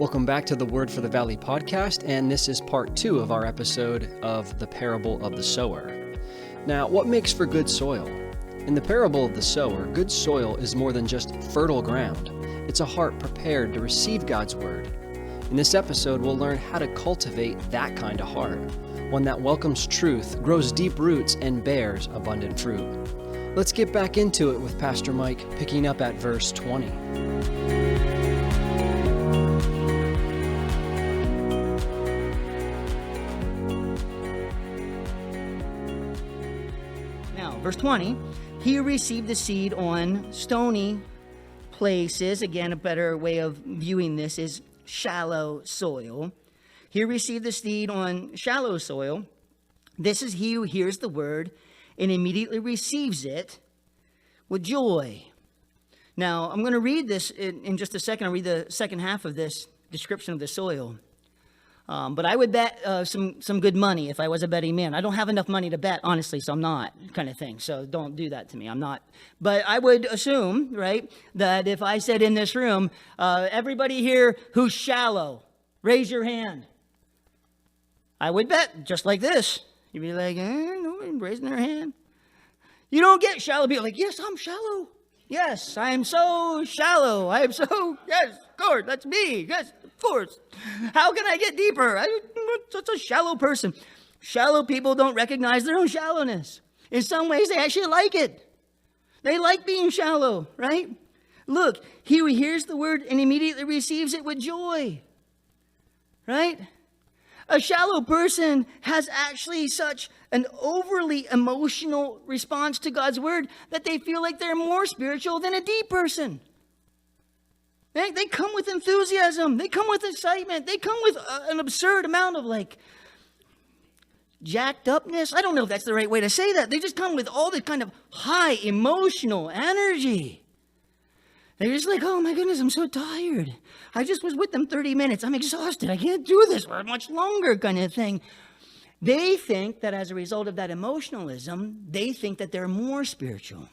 Welcome back to the Word for the Valley podcast, and this is part 2 of our episode of the parable of the sower. Now, what makes for good soil? In the parable of the sower, good soil is more than just fertile ground. It's a heart prepared to receive God's Word. In this episode, we'll learn how to cultivate that kind of heart, one that welcomes truth, grows deep roots, and bears abundant fruit. Let's get back into it with Pastor Mike, picking up at verse 20. Verse 20, he received the seed on stony places. Again, a better way of viewing this is shallow soil. He received the seed on shallow soil. This is he who hears the word and immediately receives it with joy. Now, I'm going to read this in just a second. I'll read the second half of this description of the soil. But I would bet some good money if I was a betting man. I don't have enough money to bet, honestly, so I'm not, kind of thing. So don't do that to me. I'm not. But I would assume, right, that if I said in this room, everybody here who's shallow, raise your hand. I would bet just like this. You'd be like, nobody raising their hand. You don't get shallow people like, yes, I'm shallow. Yes, I am so shallow. I am so, yes, of course, that's me. Yes, of course. How can I get deeper? I'm such a shallow person. Shallow people don't recognize their own shallowness. In some ways, they actually like it. They like being shallow, right? Look, he who hears the word and immediately receives it with joy, right? A shallow person has actually such an overly emotional response to God's word that they feel like they're more spiritual than a deep person. They come with enthusiasm. They come with excitement. They come with an absurd amount of jacked upness. I don't know if that's the right way to say that. They just come with all the kind of high emotional energy. They're just like, oh my goodness, I'm so tired. I just was with them 30 minutes. I'm exhausted. I can't do this for much longer, kind of thing. They think that as a result of that emotionalism, they think that they're more spiritual.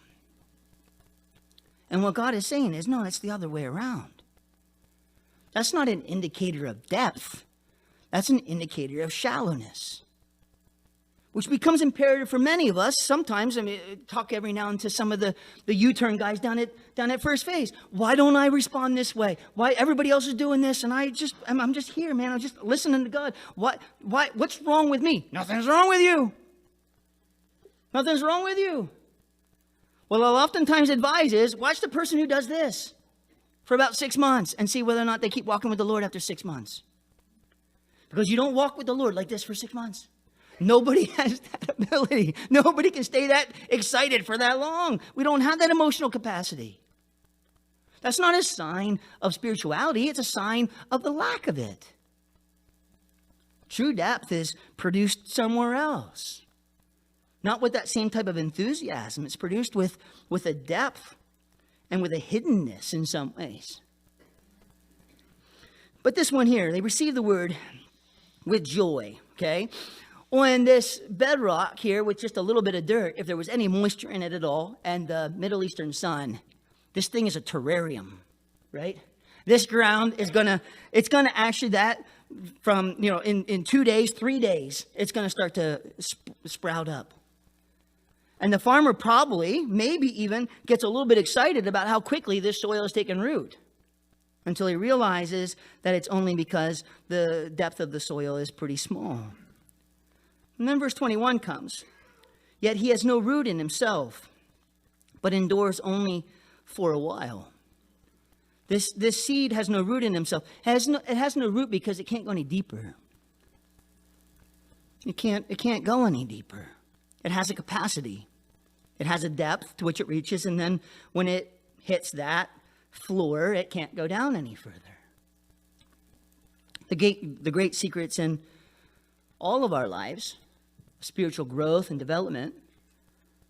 And what God is saying is, no, it's the other way around. That's not an indicator of depth. That's an indicator of shallowness, which becomes imperative for many of us. Sometimes, talk every now and to some of the U-turn guys down at First Phase. Why don't I respond this way? Why everybody else is doing this, and I'm just here, man. I'm just listening to God. What's wrong with me? Nothing's wrong with you. Nothing's wrong with you. What I'll oftentimes advise is, watch the person who does this for about 6 months and see whether or not they keep walking with the Lord after 6 months. Because you don't walk with the Lord like this for 6 months. Nobody has that ability. Nobody can stay that excited for that long. We don't have that emotional capacity. That's not a sign of spirituality. It's a sign of the lack of it. True depth is produced somewhere else. Not with that same type of enthusiasm. It's produced with a depth and with a hiddenness in some ways. But this one here, they receive the word with joy, okay? On this bedrock here with just a little bit of dirt, if there was any moisture in it at all, and the Middle Eastern sun, this thing is a terrarium, right? This ground is it's gonna actually that from, in 2 days, 3 days, it's gonna start to sprout up. And the farmer probably, maybe even, gets a little bit excited about how quickly this soil has taken root until he realizes that it's only because the depth of the soil is pretty small. And then verse 21 comes. Yet he has no root in himself, but endures only for a while. This seed has no root in himself. It has no root because it can't go any deeper. It can't go any deeper. It has a capacity. It has a depth to which it reaches, and then when it hits that floor, it can't go down any further. The great secrets in all of our lives, spiritual growth and development,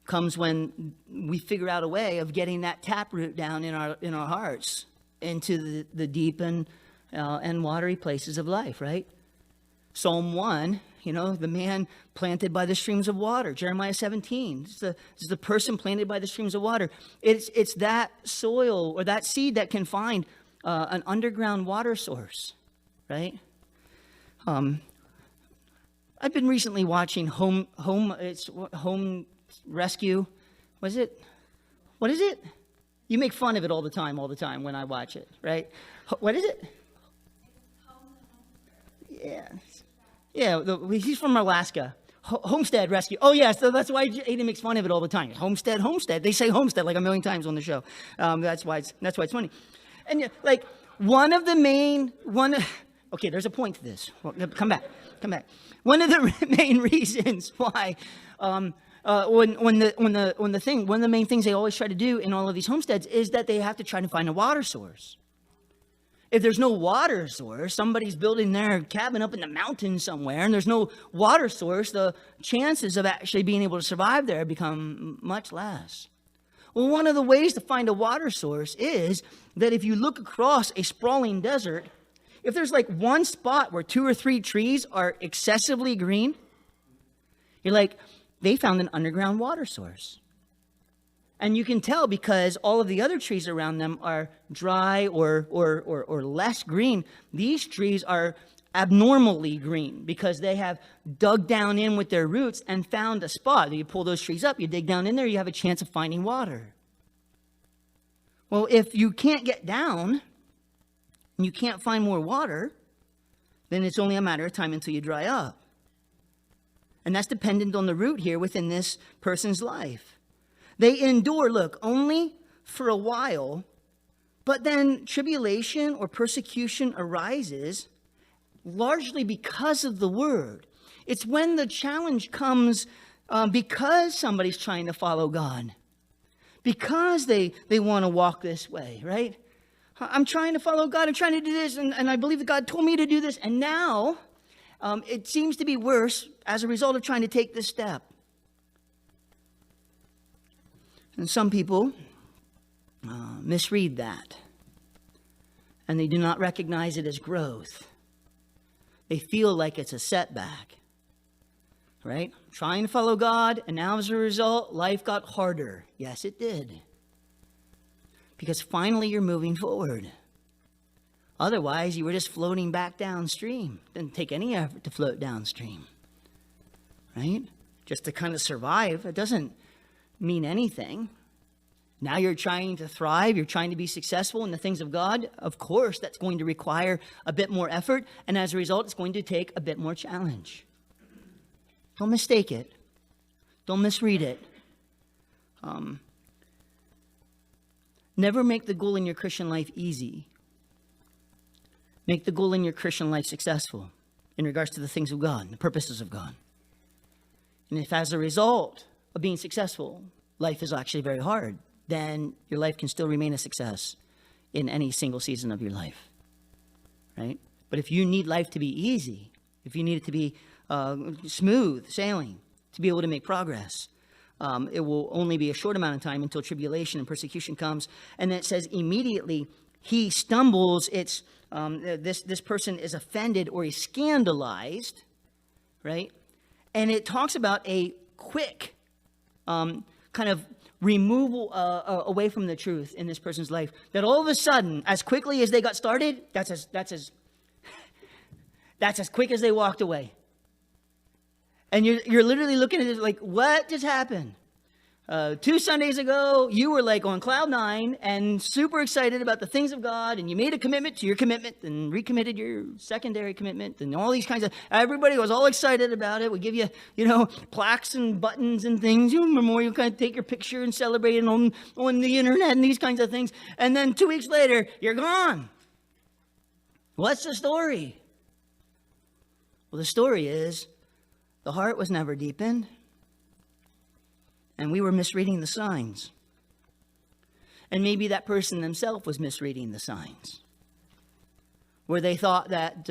comes when we figure out a way of getting that taproot down in our hearts into the deep and watery places of life, right? Psalm 1, the man planted by the streams of water. Jeremiah 17, it's the person planted by the streams of water. It's that soil or that seed that can find an underground water source right? I've been recently watching Home Rescue. What is it? You make fun of it all the time when I watch it, right? What is it? Yeah. He's from Alaska. Homestead Rescue. Oh, yeah, so that's why Aiden makes fun of it all the time. Homestead. They say homestead like a million times on the show. That's why it's funny. And like okay, there's a point to this. Well, come back. One of the main reasons why, one of the main things they always try to do in all of these homesteads is that they have to try to find a water source. If there's no water source, somebody's building their cabin up in the mountains somewhere, and there's no water source, the chances of actually being able to survive there become much less. Well, one of the ways to find a water source is that if you look across a sprawling desert, if there's like one spot where 2 or 3 trees are excessively green, you're like, they found an underground water source. And you can tell because all of the other trees around them are dry or less green. These trees are abnormally green because they have dug down in with their roots and found a spot. You pull those trees up, you dig down in there, you have a chance of finding water. Well, if you can't get down and you can't find more water, then it's only a matter of time until you dry up. And that's dependent on the root here within this person's life. They endure, only for a while, but then tribulation or persecution arises largely because of the word. It's when the challenge comes because somebody's trying to follow God, because they want to walk this way, right? I'm trying to follow God, I'm trying to do this, and I believe that God told me to do this, and now it seems to be worse as a result of trying to take this step. And some people misread that, and they do not recognize it as growth. They feel like it's a setback, right? Trying to follow God, and now as a result, life got harder. Yes, it did. Because finally you're moving forward. Otherwise, you were just floating back downstream. Didn't take any effort to float downstream, right? Just to kind of survive. It doesn't mean anything. Now you're trying to thrive, you're trying to be successful in the things of God. Of course, that's going to require a bit more effort, and as a result, it's going to take a bit more challenge. Don't mistake it. Don't misread it. Never make the goal in your Christian life easy. Make the goal in your Christian life successful in regards to the things of God, the purposes of God. And if as a result of being successful, life is actually very hard, then your life can still remain a success in any single season of your life, right? But if you need life to be easy, if you need it to be smooth sailing, to be able to make progress, it will only be a short amount of time until tribulation and persecution comes. And then it says immediately he stumbles. It's this person is offended or he's scandalized, right? And it talks about a quick kind of removal away from the truth in this person's life. That all of a sudden, as quickly as they got started, that's as quick as they walked away. And you're literally looking at it like, what just happened? 2 Sundays ago, you were like on cloud 9 and super excited about the things of God, and you made a commitment to your commitment and recommitted your secondary commitment and all these kinds of, everybody was all excited about it. We give you, plaques and buttons and things. You memorial, kind of take your picture and celebrate it on the internet and these kinds of things. And then 2 weeks later, you're gone. What's the story? Well, the story is the heart was never deepened. And we were misreading the signs. And maybe that person themselves was misreading the signs, where they thought that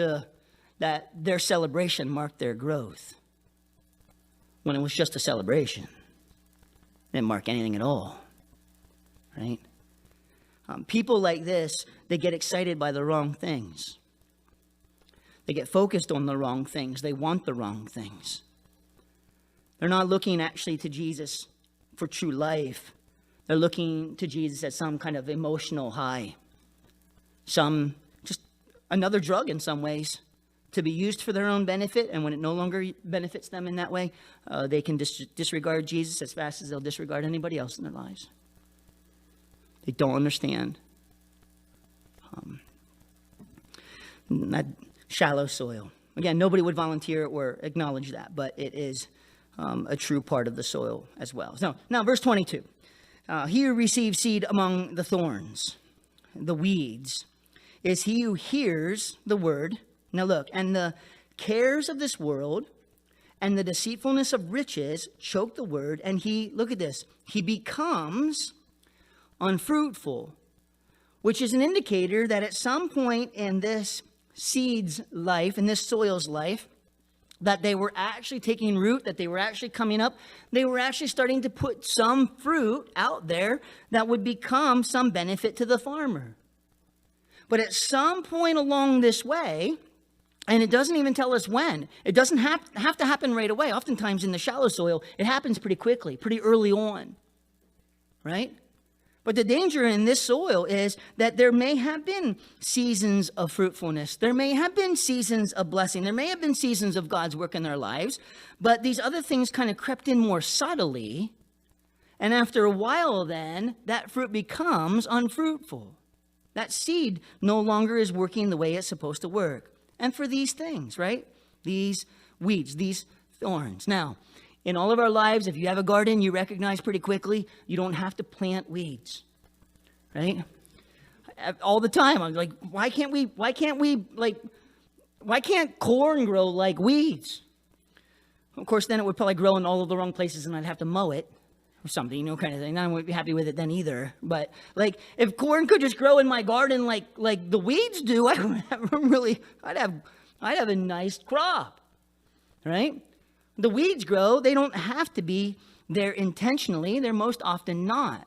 their celebration marked their growth, when it was just a celebration. It didn't mark anything at all, right? People like this, they get excited by the wrong things. They get focused on the wrong things. They want the wrong things. They're not looking actually to Jesus for true life. They're looking to Jesus as some kind of emotional high, some just another drug in some ways, to be used for their own benefit, and when it no longer benefits them in that way, they can disregard Jesus as fast as they'll disregard anybody else in their lives. They don't understand. That shallow soil. Again, nobody would volunteer or acknowledge that, but it is a true part of the soil as well. So, now, verse 22. He who receives seed among the thorns, the weeds, is he who hears the word. Now look, and the cares of this world and the deceitfulness of riches choke the word, and he, look at this, he becomes unfruitful, which is an indicator that at some point in this seed's life, in this soil's life, that they were actually taking root, that they were actually coming up, they were actually starting to put some fruit out there that would become some benefit to the farmer. But at some point along this way, and it doesn't even tell us when, it doesn't have to happen right away. Oftentimes in the shallow soil, it happens pretty quickly, pretty early on, right? But the danger in this soil is that there may have been seasons of fruitfulness. There may have been seasons of blessing. There may have been seasons of God's work in their lives. But these other things kind of crept in more subtly. And after a while then, that fruit becomes unfruitful. That seed no longer is working the way it's supposed to work. And for these things, right? These weeds, these thorns. Now, in all of our lives, if you have a garden, you recognize pretty quickly you don't have to plant weeds, right? All the time, I'm like, why can't corn grow like weeds? Of course, then it would probably grow in all of the wrong places, and I'd have to mow it or something, kind of thing. I wouldn't be happy with it then either. But like, if corn could just grow in my garden like the weeds do, I'd have a nice crop, right? The weeds grow. They don't have to be there intentionally. They're most often not.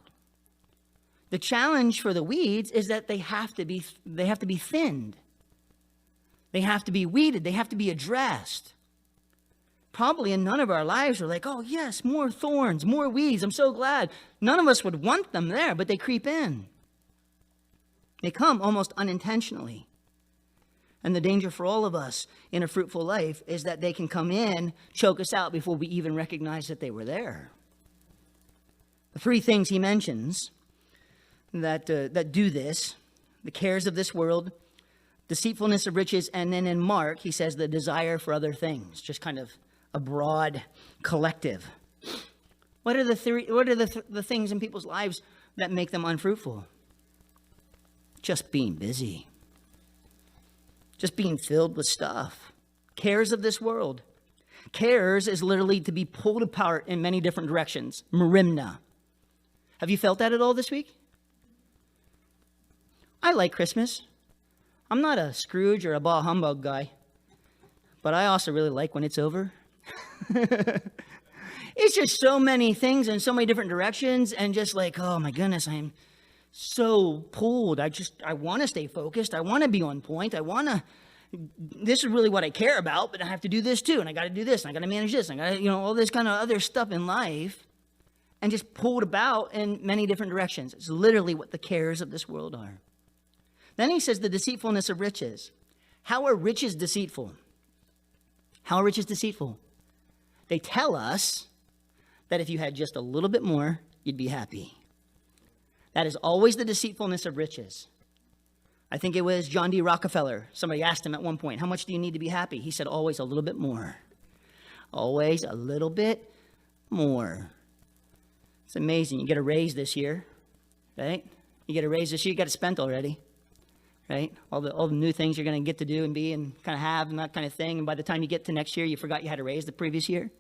The challenge for the weeds is that they have to be thinned. They have to be weeded. They have to be addressed. Probably in none of our lives are like, oh yes, more thorns, more weeds. I'm so glad. None of us would want them there, but they creep in. They come almost unintentionally. And the danger for all of us in a fruitful life is that they can come in, choke us out before we even recognize that they were there. The three things he mentions that do this, the cares of this world, deceitfulness of riches, and then in Mark, he says the desire for other things, just kind of a broad collective. What are the things in people's lives that make them unfruitful? Just being busy. Just being filled with stuff. Cares of this world. Cares is literally to be pulled apart in many different directions. Merimna. Have you felt that at all this week? I like Christmas. I'm not a Scrooge or a bah humbug guy. But I also really like when it's over. It's just so many things in so many different directions, and just like, oh my goodness, I'm so pulled. I want to stay focused. I want to be on point. This is really what I care about, but I have to do this too, and I got to do this, and I got to manage this, and I got to, all this kind of other stuff in life, and just pulled about in many different directions. It's literally what the cares of this world are. Then he says the deceitfulness of riches. How are riches deceitful? How are riches deceitful? They tell us that if you had just a little bit more, you'd be happy. That is always the deceitfulness of riches. I think it was John D. Rockefeller. Somebody asked him at one point, how much do you need to be happy? He said, always a little bit more. Always a little bit more. It's amazing. You get a raise this year, right? You get a raise this year, you got it spent already, right? All the new things you're going to get to do and be and kind of have and that kind of thing. And by the time you get to next year, you forgot you had a raise the previous year,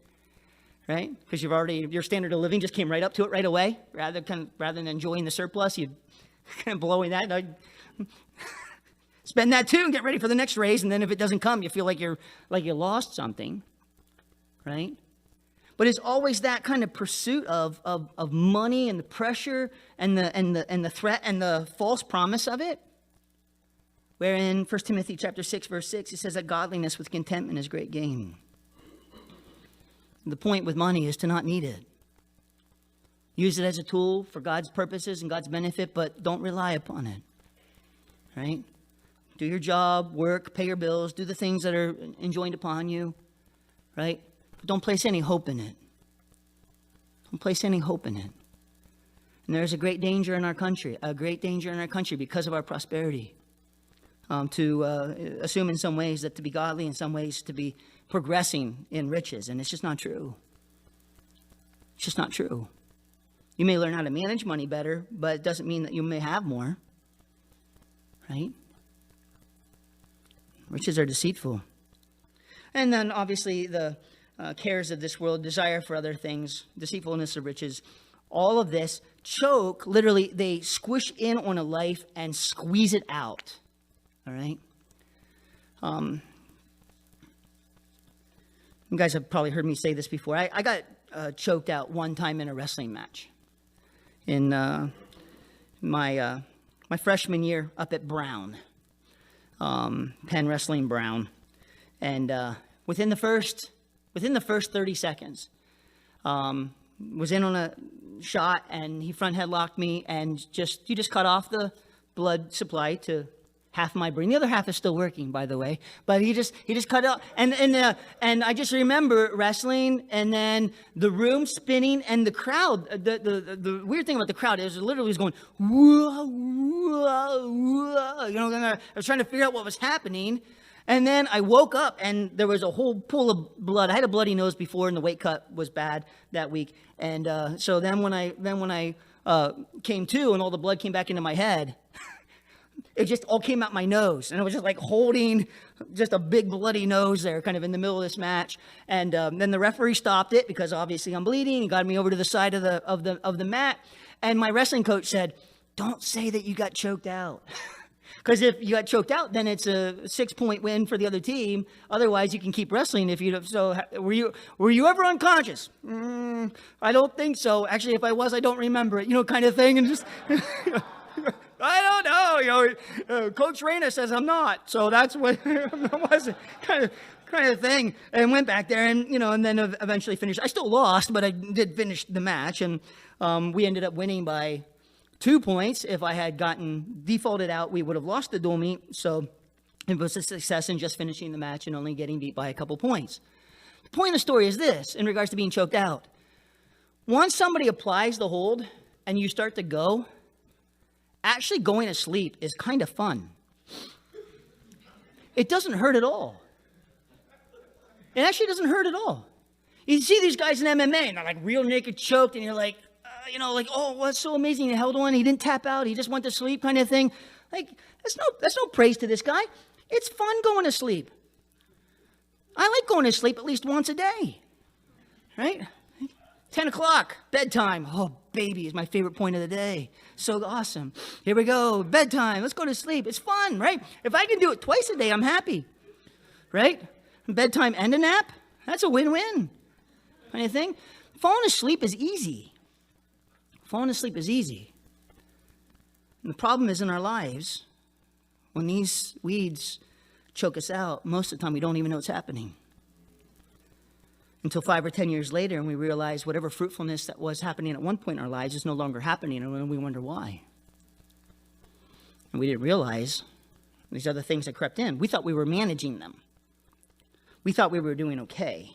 right? Because your standard of living just came right up to it right away. Rather than enjoying the surplus, you kind of blowing that. Spend that too and get ready for the next raise. And then if it doesn't come, you feel like you lost something, right? But it's always that kind of pursuit of money and the pressure and the threat and the false promise of it. Where in 1 Timothy chapter 6, verse 6, it says that godliness with contentment is great gain. The point with money is to not need it. Use it as a tool for God's purposes and God's benefit, but don't rely upon it. Right? Do your job, work, pay your bills, do the things that are enjoined upon you, right? But don't place any hope in it. Don't place any hope in it. And there's a great danger in our country, because of our prosperity, to assume in some ways that to be godly, in some ways to be progressing in riches. And it's just not true. It's just not true. You may learn how to manage money better, but it doesn't mean that you may have more, right? Riches are deceitful. And then obviously the cares of this world, desire for other things, deceitfulness of riches, all of this choke, literally, they squish in on a life and squeeze it out. All right? You guys have probably heard me say this before. I got choked out one time in a wrestling match in my freshman year up at Brown, Penn Wrestling Brown. And within the first 30 seconds, was in on a shot, and he front headlocked me, and he just cut off the blood supply to half my brain. The other half is still working, by the way, but he just cut out. And I just remember wrestling, and then the room spinning, and the crowd. The weird thing about the crowd is it literally was going whoa, whoa, whoa. And I was trying to figure out what was happening. And then I woke up, and there was a whole pool of blood. I had a bloody nose before, and the weight cut was bad that week. And so then when I came to, and all the blood came back into my head, it just all came out my nose. And I was just like holding just a big bloody nose there, kind of in the middle of this match. And then the referee stopped it because obviously I'm bleeding. He got me over to the side of the mat. And my wrestling coach said, "Don't say that you got choked out." Because if you got choked out, then it's a 6-point win for the other team. Otherwise, you can keep wrestling. If you so, were you ever unconscious? I don't think so. Actually, if I was, I don't remember it. Kind of thing. And just I don't know. Coach Reyna says I'm not, so that's what it was. Kind of thing. And went back there, and and then eventually finished. I still lost, but I did finish the match, and we ended up winning by 2 points. If I had gotten defaulted out, we would have lost the dual meet. So it was a success in just finishing the match and only getting beat by a couple points. The point of the story is this, in regards to being choked out. Once somebody applies the hold and you start to go, actually going to sleep is kind of fun. It doesn't hurt at all. It actually doesn't hurt at all. You see these guys in MMA, and they're like real naked choked, and you're like, oh, what's so amazing? He held on. He didn't tap out. He just went to sleep, kind of thing. Like, that's no praise to this guy. It's fun going to sleep. I like going to sleep at least once a day, right? 10 o'clock, bedtime. Oh, baby, is my favorite point of the day. So awesome. Here we go, bedtime. Let's go to sleep. It's fun, right? If I can do it twice a day, I'm happy, right? Bedtime and a nap, that's a win-win, kind of thing. Falling asleep is easy. Falling asleep is easy. And the problem is in our lives, when these weeds choke us out, most of the time we don't even know what's happening. Until 5 or 10 years later, and we realize whatever fruitfulness that was happening at one point in our lives is no longer happening, and we wonder why. And we didn't realize these other things that crept in. We thought we were managing them. We thought we were doing okay.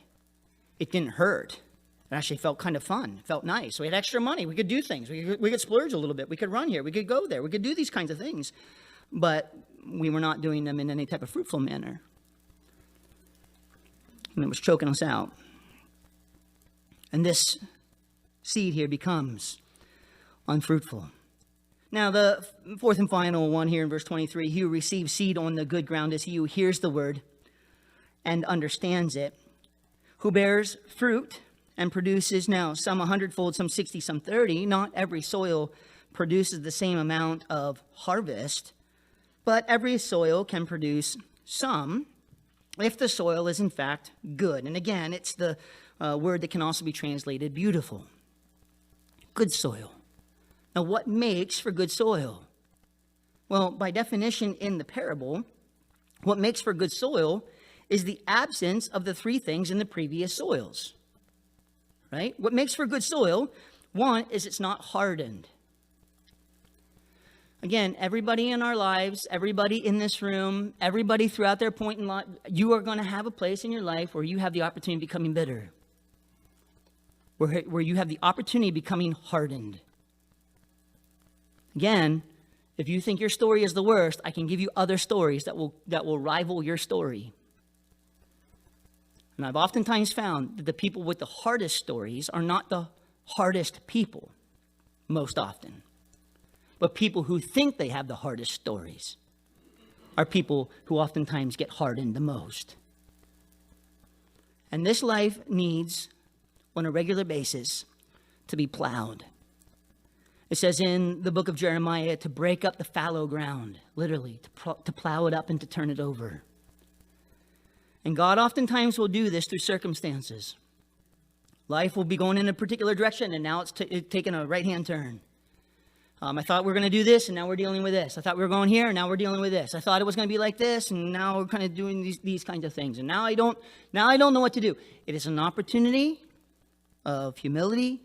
It didn't hurt. It actually felt kind of fun. It felt nice. We had extra money. We could do things. We could splurge a little bit. We could run here. We could go there. We could do these kinds of things. But we were not doing them in any type of fruitful manner. And it was choking us out. And this seed here becomes unfruitful. Now, the fourth and final one here in verse 23, he who receives seed on the good ground is he who hears the word and understands it, who bears fruit and produces now some 100-fold, some 60, some 30. Not every soil produces the same amount of harvest, but every soil can produce some if the soil is in fact good. And again, it's the word that can also be translated beautiful. Good soil. Now, what makes for good soil? Well, by definition in the parable, what makes for good soil is the absence of the three things in the previous soils. Right? What makes for good soil, one, is it's not hardened. Again, everybody in our lives, everybody in this room, everybody throughout their point in life, you are going to have a place in your life where you have the opportunity of becoming bitter, where you have the opportunity of becoming hardened. Again, if you think your story is the worst, I can give you other stories that will rival your story. And I've oftentimes found that the people with the hardest stories are not the hardest people, most often. But people who think they have the hardest stories are people who oftentimes get hardened the most. And this life needs, on a regular basis, to be plowed. It says in the book of Jeremiah to break up the fallow ground, literally, to plow it up and to turn it over. And God oftentimes will do this through circumstances. Life will be going in a particular direction, and now it's taking a right-hand turn. I thought we were going to do this, and now we're dealing with this. I thought we were going here, and now we're dealing with this. I thought it was going to be like this, and now we're kind of doing these kinds of things. And now I don't know what to do. It is an opportunity of humility.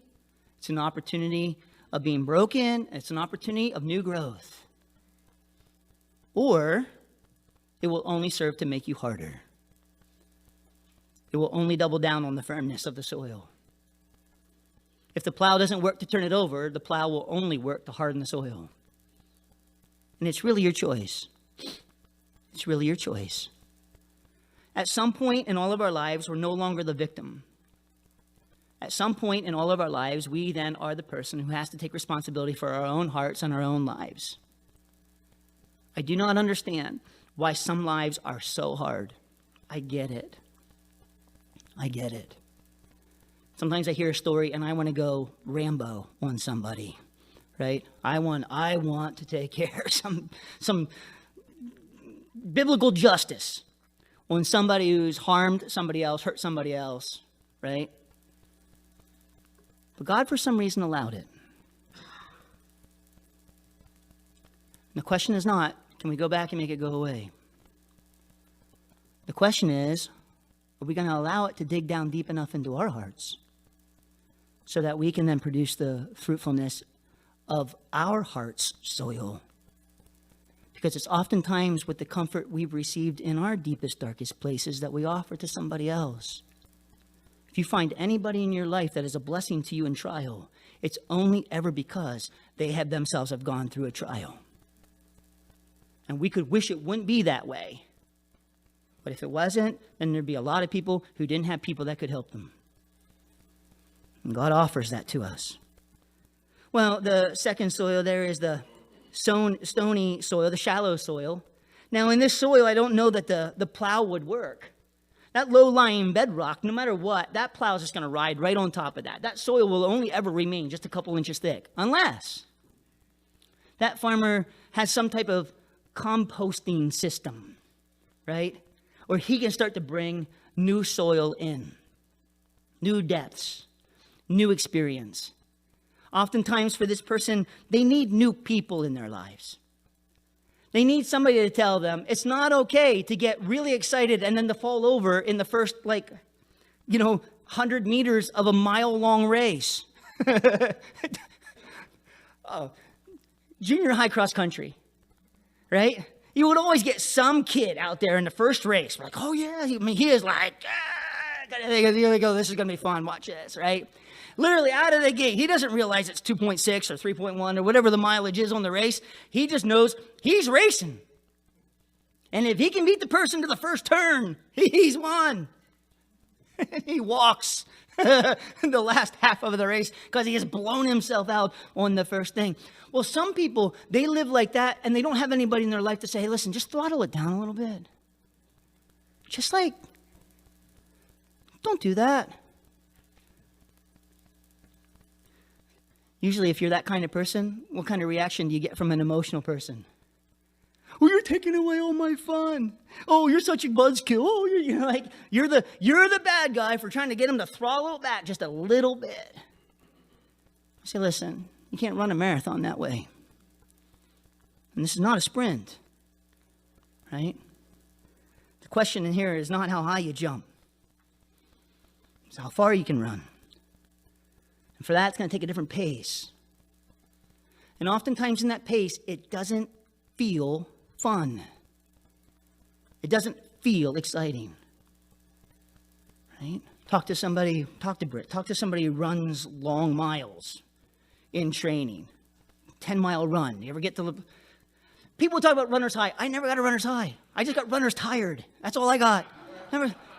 It's an opportunity of being broken. It's an opportunity of new growth. Or it will only serve to make you harder. It will only double down on the firmness of the soil. If the plow doesn't work to turn it over, the plow will only work to harden the soil. And it's really your choice. It's really your choice. At some point in all of our lives, we're no longer the victim. At some point in all of our lives, we then are the person who has to take responsibility for our own hearts and our own lives. I do not understand why some lives are so hard. I get it. I get it. Sometimes I hear a story and I want to go Rambo on somebody, right? I want to take care of some biblical justice on somebody who's harmed somebody else, hurt somebody else, right? But God, for some reason, allowed it. And the question is not, can we go back and make it go away? The question is, are we going to allow it to dig down deep enough into our hearts so that we can then produce the fruitfulness of our heart's soil? Because it's oftentimes with the comfort we've received in our deepest, darkest places that we offer to somebody else. If you find anybody in your life that is a blessing to you in trial, it's only ever because they have themselves have gone through a trial. And we could wish it wouldn't be that way. But if it wasn't, then there'd be a lot of people who didn't have people that could help them. And God offers that to us. Well, the second soil there is the stony soil, the shallow soil. Now, in this soil, I don't know that the plow would work. That low-lying bedrock, no matter what, that plow is just going to ride right on top of that. That soil will only ever remain just a couple inches thick, unless that farmer has some type of composting system, right? Or he can start to bring new soil in, new depths, new experience. Oftentimes for this person, they need new people in their lives. They need somebody to tell them it's not okay to get really excited and then to fall over in the first, 100 meters of a mile-long race. Junior high cross country, right? You would always get some kid out there in the first race. Like, oh yeah, he is like, here we go, this is going to be fun, watch this, right? Literally out of the gate, he doesn't realize it's 2.6 or 3.1 or whatever the mileage is on the race. He just knows he's racing. And if he can beat the person to the first turn, he's won. He walks the last half of the race because he has blown himself out on the first thing. Well, some people, they live like that and they don't have anybody in their life to say, hey, listen, just throttle it down a little bit. Just don't do that. Usually, if you're that kind of person, what kind of reaction do you get from an emotional person? Oh, you're taking away all my fun. Oh, you're such a buzzkill. Oh, you're the bad guy for trying to get him to throttle it back just a little bit. I say, listen, you can't run a marathon that way. And this is not a sprint, right? The question in here is not how high you jump. It's how far you can run. And for that, it's going to take a different pace. And oftentimes in that pace, it doesn't feel fun. It doesn't feel exciting. Right? Talk to Britt, talk to somebody who runs long miles in training. 10-mile run. You ever get to... People talk about runner's high. I never got a runner's high. I just got runner's tired. That's all I got.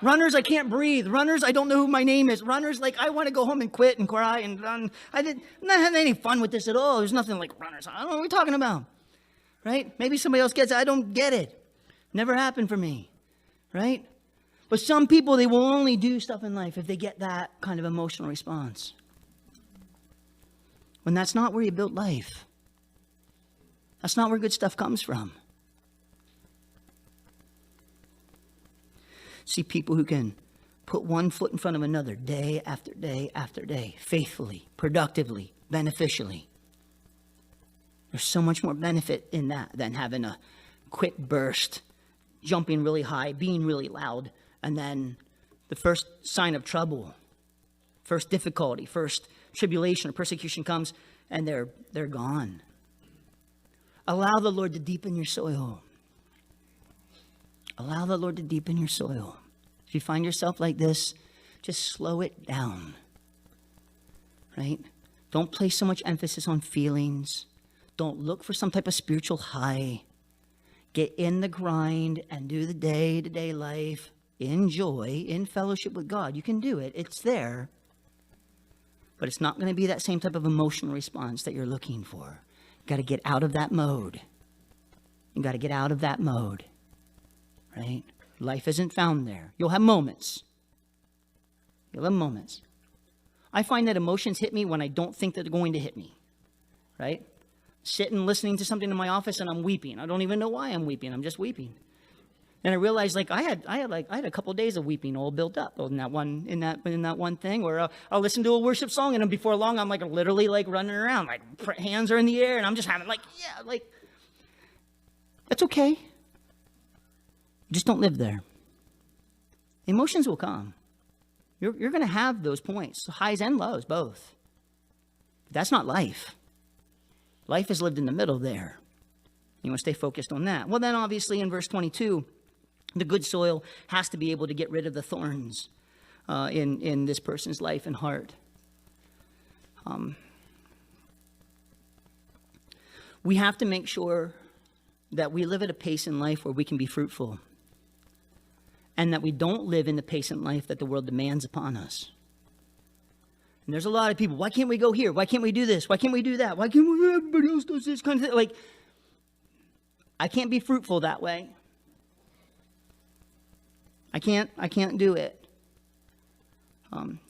Runners, I can't breathe. Runners, I don't know who my name is. Runners, like, I want to go home and quit and cry and run. I'm not having any fun with this at all. There's nothing like runner's high. I don't know what we're talking about. Right? Maybe somebody else gets it. I don't get it. Never happened for me. Right? But some people, they will only do stuff in life if they get that kind of emotional response. When that's not where you build life. That's not where good stuff comes from. See people who can put one foot in front of another day after day after day, faithfully, productively, beneficially. There's so much more benefit in that than having a quick burst, jumping really high, being really loud, and then the first sign of trouble, first difficulty, first tribulation or persecution comes, and they're gone. Allow the Lord to deepen your soil. Allow the Lord to deepen your soil. If you find yourself like this, just slow it down. Right? Don't place so much emphasis on feelings. Don't look for some type of spiritual high. Get in the grind and do the day-to-day life in joy, in fellowship with God. You can do it. It's there. But it's not going to be that same type of emotional response that you're looking for. You got to get out of that mode. You got to get out of that mode. Right? Life isn't found there. You'll have moments. You'll have moments. I find that emotions hit me when I don't think that they're going to hit me. Right? Sitting listening to something in my office and I'm weeping. I don't even know why I'm weeping. I'm just weeping. And I realized, like, I had a couple of days of weeping all built up in that one thing where I'll listen to a worship song and then before long I'm like literally like running around, like hands are in the air and I'm just having like, yeah, like, that's okay. Just don't live there. Emotions will come. You're going to have those points, highs and lows, both. But that's not life. Life is lived in the middle there. You want to stay focused on that. Well, then obviously in verse 22, the good soil has to be able to get rid of the thorns in this person's life and heart. We have to make sure that we live at a pace in life where we can be fruitful. And that we don't live in the pace in life that the world demands upon us. And there's a lot of people, why can't we go here? Why can't we do this? Why can't we do that? Why can't we, everybody else does this kind of thing? Like, I can't be fruitful that way. I can't do it.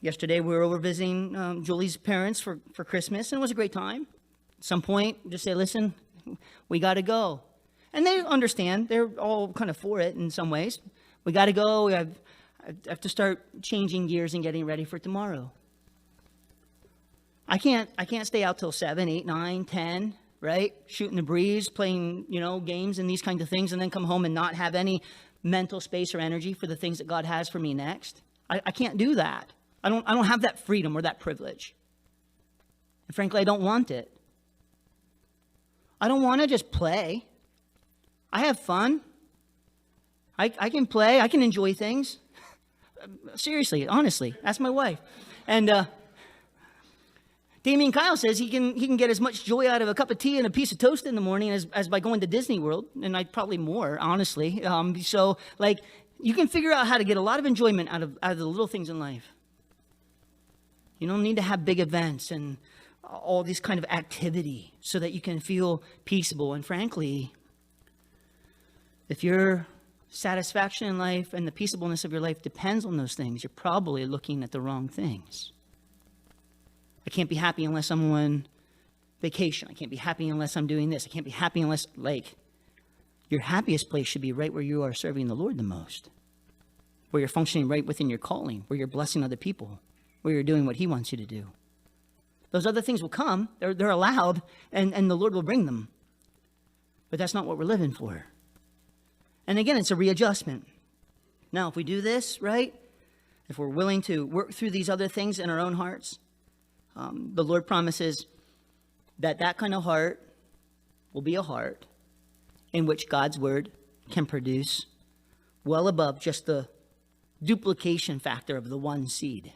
Yesterday we were over visiting Julie's parents for Christmas, and it was a great time. At some point, just say, listen, we got to go. And they understand. They're all kind of for it in some ways. We got to go. I have to start changing gears and getting ready for tomorrow. I can't stay out till 7, 8, 9, 10, right? Shooting the breeze, playing, games and these kinds of things, and then come home and not have any mental space or energy for the things that God has for me next. I can't do that. I don't have that freedom or that privilege. And frankly, I don't want it. I don't want to just play. I have fun. I can play. I can enjoy things. Seriously, honestly, ask my wife. And Damien Kyle says he can get as much joy out of a cup of tea and a piece of toast in the morning as by going to Disney World, and I probably more, honestly. So, like, you can figure out how to get a lot of enjoyment out of the little things in life. You don't need to have big events and all this kind of activity so that you can feel peaceable. And frankly, if your satisfaction in life and the peaceableness of your life depends on those things, you're probably looking at the wrong things. I can't be happy unless I'm on vacation. I can't be happy unless I'm doing this. I can't be happy unless, your happiest place should be right where you are serving the Lord the most, where you're functioning right within your calling, where you're blessing other people, where you're doing what He wants you to do. Those other things will come. They're allowed, and the Lord will bring them. But that's not what we're living for. And again, it's a readjustment. Now, if we do this, right, if we're willing to work through these other things in our own hearts, the Lord promises that kind of heart will be a heart in which God's word can produce well above just the duplication factor of the one seed.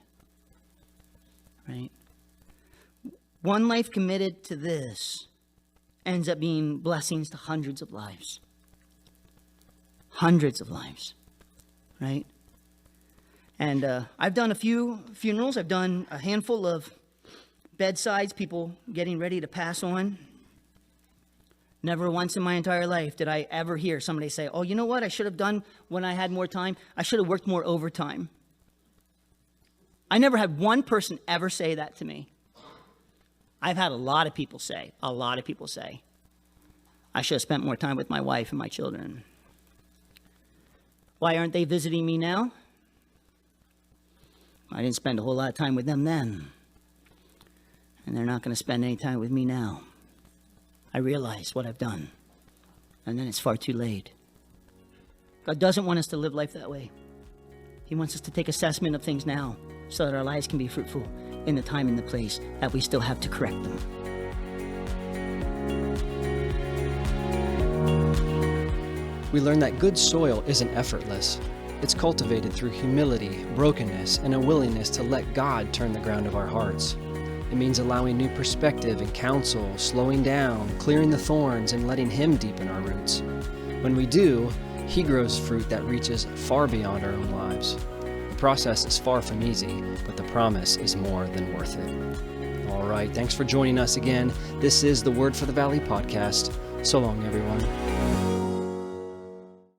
Right? One life committed to this ends up being blessings to hundreds of lives. Hundreds of lives. Right? And I've done a few funerals. I've done a handful of bedsides, people getting ready to pass on. Never once in my entire life did I ever hear somebody say, oh, you know what I should have done when I had more time? I should have worked more overtime. I never had one person ever say that to me. I've had a lot of people say, I should have spent more time with my wife and my children. Why aren't they visiting me now? I didn't spend a whole lot of time with them then. And they're not going to spend any time with me now. I realize what I've done. And then it's far too late. God doesn't want us to live life that way. He wants us to take assessment of things now so that our lives can be fruitful in the time and the place that we still have to correct them. We learn that good soil isn't effortless. It's cultivated through humility, brokenness, and a willingness to let God turn the ground of our hearts. It means allowing new perspective and counsel, slowing down, clearing the thorns, and letting Him deepen our roots. When we do, He grows fruit that reaches far beyond our own lives. The process is far from easy, but the promise is more than worth it. All right, thanks for joining us again. This is the Word for the Valley podcast. So long, everyone.